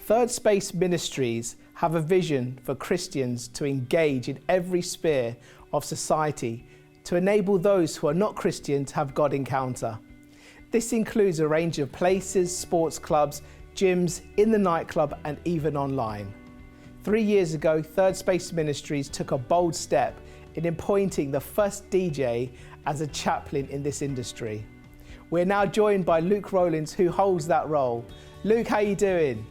Third Space Ministries have a vision for Christians to engage in every sphere of society to enable those who are not Christian to have God encounter. This includes a range of places, sports clubs, gyms, in the nightclub and even online. 3 years ago, Third Space Ministries took a bold step in appointing the first DJ as a chaplain in this industry. We're now joined by Luke Rollins, who holds that role. Luke, how are you doing?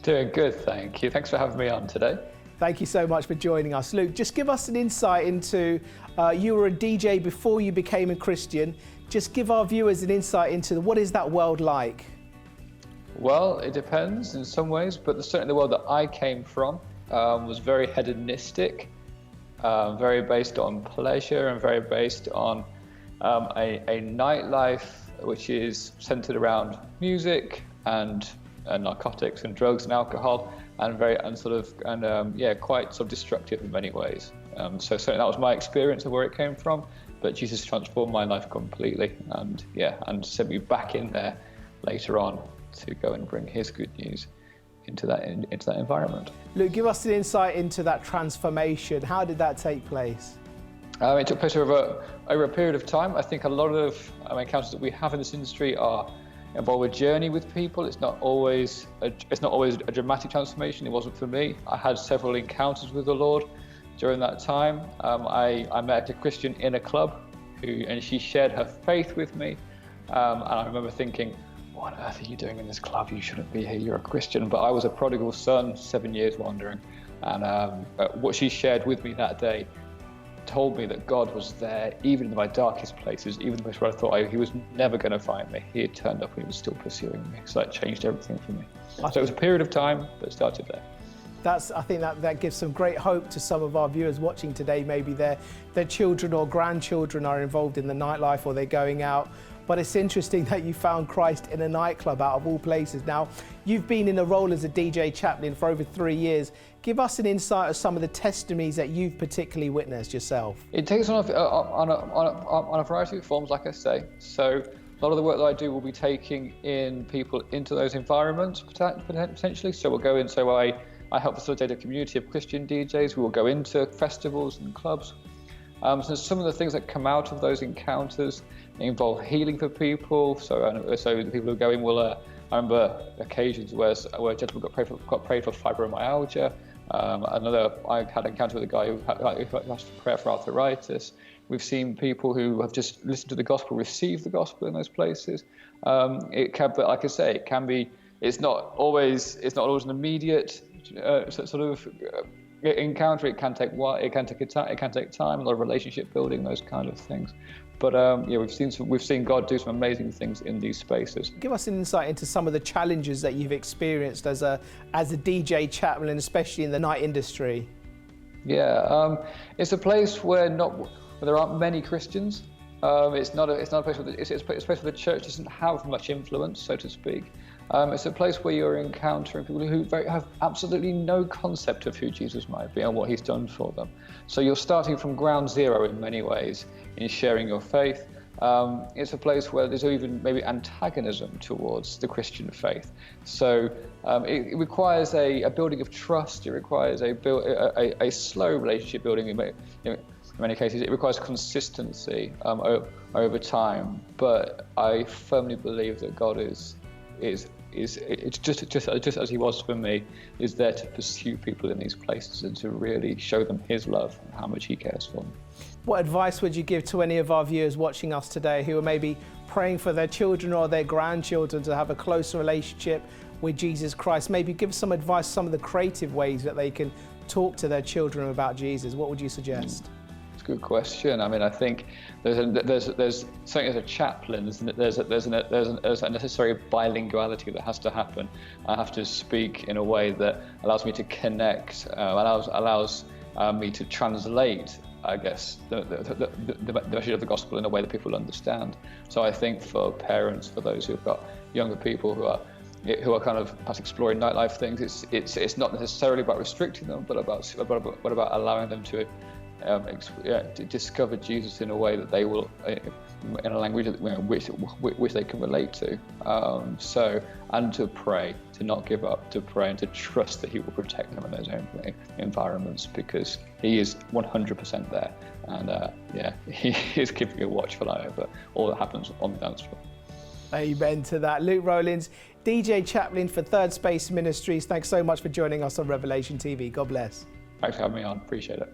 Doing good, thank you. Thanks for having me on today. Thank you so much for joining us. Luke, just give us an insight into, you were a DJ before you became a Christian. Just give our viewers an insight into what is that world like? Well, it depends in some ways, but certainly the world that I came from was very hedonistic, very based on pleasure and very based on a nightlife which is centered around music and narcotics and drugs and alcohol, and quite sort of destructive in many ways. So certainly that was my experience of where it came from, but Jesus transformed my life completely, and sent me back in there later on to go and bring his good news into that environment. Luke, give us an insight into that transformation. How did that take place? It took place over a period of time. I think a lot of encounters that we have in this industry involve a journey with people. It's not always a dramatic transformation. It wasn't for me. I had several encounters with the Lord during that time. I met a Christian in a club and she shared her faith with me. And I remember thinking, what on earth are you doing in this club? You shouldn't be here, you're a Christian. But I was a prodigal son, 7 years wandering. And what she shared with me that day told me that God was there, even in my darkest places, even the place where I thought he was never going to find me. He had turned up and he was still pursuing me. So that changed everything for me. So it was a period of time that started there. I think that gives some great hope to some of our viewers watching today. Maybe their children or grandchildren are involved in the nightlife, or they're going out. But it's interesting that you found Christ in a nightclub out of all places. Now, you've been in a role as a DJ chaplain for over 3 years. Give us an insight of some of the testimonies that you've particularly witnessed yourself. It takes on a variety of forms, like I say. So a lot of the work that I do will be taking in people into those environments potentially. So we'll go in, I help facilitate a community of Christian DJs. We will go into festivals and clubs. So some of the things that come out of those encounters involve healing for people. So the people who go in will. I remember occasions where a gentleman got prayed for fibromyalgia. I had an encounter with a guy who asked prayer for arthritis. We've seen people who have just listened to the gospel receive the gospel in those places. But like I say, it can be. It's not always an immediate encounter. It can take time, a lot of relationship building, those kind of things. But we've seen God do some amazing things in these spaces. Give us an insight into some of the challenges that you've experienced as a DJ chaplain, especially in the night industry. Yeah, it's a place where there aren't many Christians. It's not a place where it's a place where the church doesn't have much influence, so to speak. It's a place where you're encountering people who have absolutely no concept of who Jesus might be and what he's done for them. So you're starting from ground zero in many ways in sharing your faith. It's a place where there's even maybe antagonism towards the Christian faith. So it requires a building of trust. It requires a slow relationship building. In many cases, it requires consistency over time. But I firmly believe that God is just as he was for me, is there to pursue people in these places and to really show them his love and how much he cares for them. What advice would you give to any of our viewers watching us today who are maybe praying for their children or their grandchildren to have a closer relationship with Jesus Christ? Maybe give some advice, some of the creative ways that they can talk to their children about Jesus. What would you suggest? Good question. I mean, I think there's something as a chaplain. There's a necessary bilinguality that has to happen. I have to speak in a way that allows me to connect, allows me to translate, I guess, the message of the gospel in a way that people understand. So I think for parents, for those who've got younger people who are kind of perhaps exploring nightlife things, it's not necessarily about restricting them, but about allowing them to discover Jesus in a way that they will, in a language which they can relate to. And to pray, to not give up, to pray, and to trust that he will protect them in those environments, because he is 100% there. And he is keeping a watchful eye over all that happens on the dance floor. Amen to that. Luke Rollins, DJ Chaplain for Third Space Ministries, thanks so much for joining us on Revelation TV. God bless. Thanks for having me on. Appreciate it.